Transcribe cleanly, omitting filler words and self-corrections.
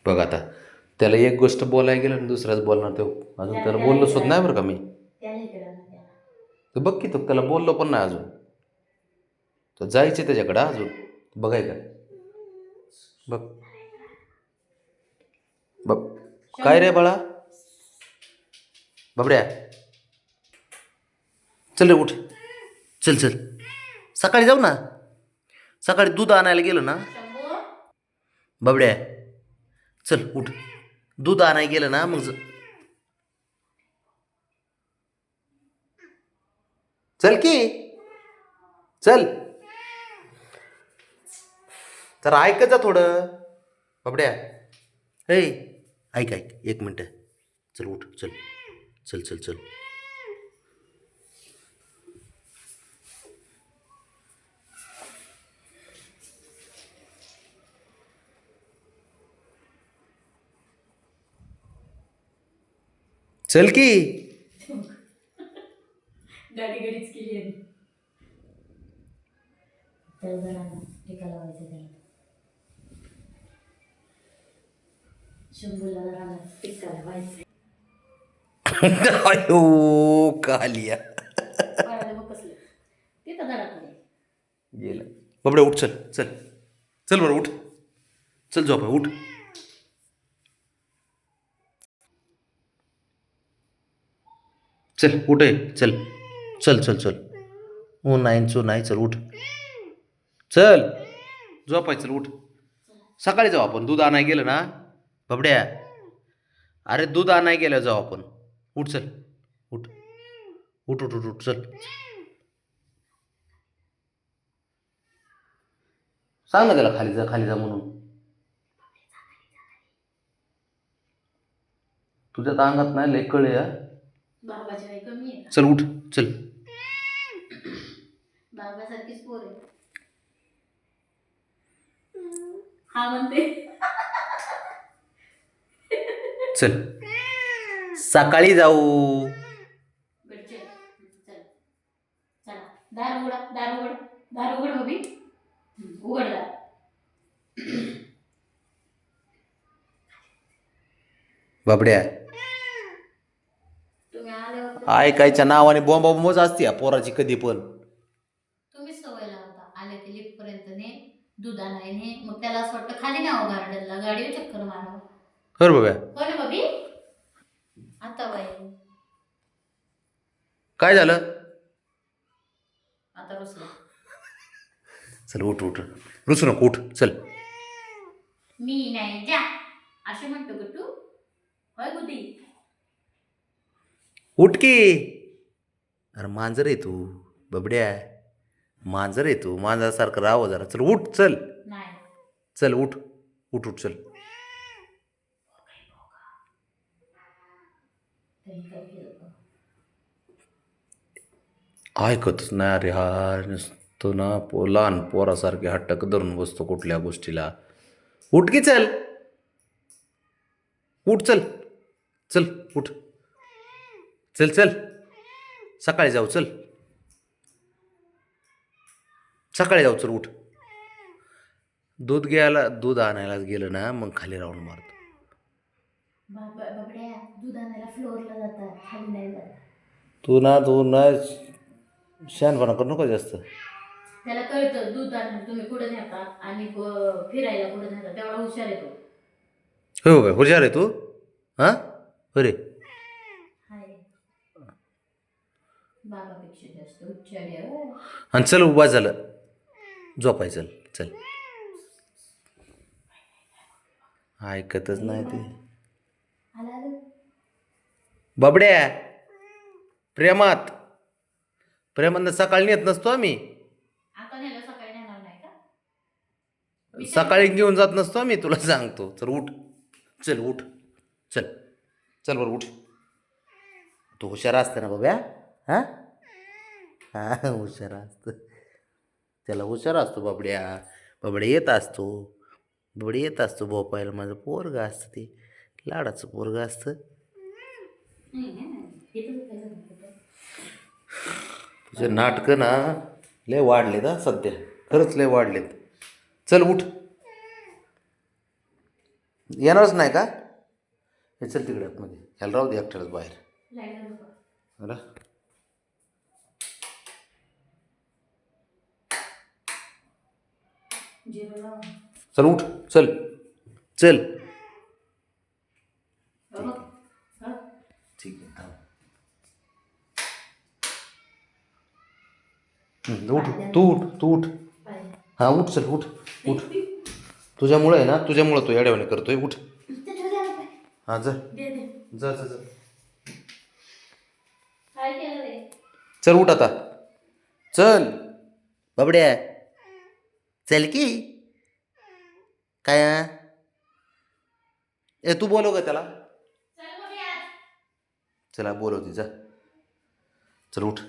बघ आता त्याला एक गोष्ट बोलायला गेलं आणि दुसऱ्याच बोलणार तो अजून त्याला बोललो सुद्धा नाही बरं का मी. तर बघ की तो त्याला बोललो पण नाही अजून. तो जायचे त्याच्याकडं अजून बघाय का. बघ बघ काय रे बाळा बाबड्या चल रे उठ. चल चल सकाळी जाऊ ना. सकाळी दूध आणायला गेलो ना बाबड्या. चल उठ दूध आणायला गेलं ना मग चल की चल. तर ऐकत जा थोडं बाबड्या. हे ऐक ऐक एक मिनटं. चल उठ चल चल चल चल. चल की गाडी गाडीच केली आहे. त्याला जणांना टीका लावायचं त्याला. शंभूला जणांना टीका लावायचं. अयो कालिया पायाला मग कसलं तिथं धडाकडे गेलं. बाबड्या उठ चल चल चल बरं उठ. चल झोपा उठ. चल उठ चल चल चल चल. नाही चल उठ. चल झोपाय चल उठ. सकाळी जाऊ आपण दूध आणायला गेलं ना बाबड्या. अरे दूध आणायला गेलं जाऊ आपण. उठ चल उठ उठ उठ उठ उठ चल. सांग ना त्याला खाली जा म्हणून. तुझ्या तर अंगात नाही लय कळे या. बाबाची आई कमी आहे. चल उठ चल. बाबासारखीच पोर आहे. हा म्हणते चल सकाळी जाऊ. चल चला दार उघडा दार उघड बबी. उघड दार. बाबड्या तुम्ही आल्यावर ऐकायच्या नावाने बॉम्बा बोंबच असते या पोराची कधी पण. तुम्हीच सवय लावता. आले की लिफ्ट पर्यंत ने दूध आणायने मग त्याला असं वाटतं खाली न्यावं गार्डनला गाडीवर चक्कर मारावं. कर बाब्या हो ना बबी. आता बाई काय झालं. आता रुसला. चल उठ उठ रुसू नको उठ चल. मी नाही जा असे म्हणतो ग तू. होय बुद्धी. उठ की. अरे मांजर आहे तू बाबड्या. मांजर आहे तू मांजरासारखं राहावं जरा. चल उठ चल. नाही चल उठ उठ उठ चल. त्यांनी काय केलं बघ. ऐकतच नाही अरे हा नुसतं ना लहान पोरासारखे हट्टक धरून बसतो कुठल्या गोष्टीला. उठ की चल उठ चल चल उठ. चल चल सकाळी जाऊ चल. सकाळी जाऊ चल उठ. दूध आणायला गेलं ना मग खाली राऊंड मारतो. बाबड्या दूध आणायला फ्लोअरला जातात खाली नाही जात. तू ना शहाणपणा करू नको जास्त. त्याला कळतं दूध आणून तुम्ही पुढे नेता आणि फिरायला पुढे नेता. तेवढा हुशार येतो. हो काय हुशार आहे तू. हां अरे हाय बाबापेक्षा जास्त हुशार आहे. आणि चल उभा झालं झोपाय चल चल. ऐकतच नाही ते आला बाबड्या. प्रेमानं सकाळी नेत नसतो आम्ही. आता नेलं सकाळी नेणार नाही का. सकाळी घेऊन जात नसतो आम्ही तुला सांगतो. चल उठ चल उठ चल चल बरं उठ. तू हुशार असते ना बाब्या. हां हां हुशार असतं. त्याला हुशार असतो बाबड्या येत असतो भोपायला. माझं पोरगं असतं ते लाडाचं पोरगं असतं. तुझे नाटकं ना लय वाढलेत हा सध्या. खरंच लय वाढलेत. चल उठ येणारच नाही का? हे चल तिकडे आतमध्ये, ह्याला राहू दे एकट्यालाच बाहेर. लाईट बंद कर. बरं जिरं लाव. चल उठ, चल चल. बघ. हं? ठीक आहे थांब. उठ तू, उठ. पाहिजे. हां उठ, चल उठ. तुझ्यामुळे आहे ना, तुझ्यामुळं तो येड्यावाने करतोय. उठ. ते ठेव द्या ना पाय. हां जा दे दे. जा जा जा. काय केलं रे? चल उठ आता, चल बाबड्या, चल की. काय ए तू बोलव का त्याला? चल बघूया. चला बोलवते जा. चल उठ.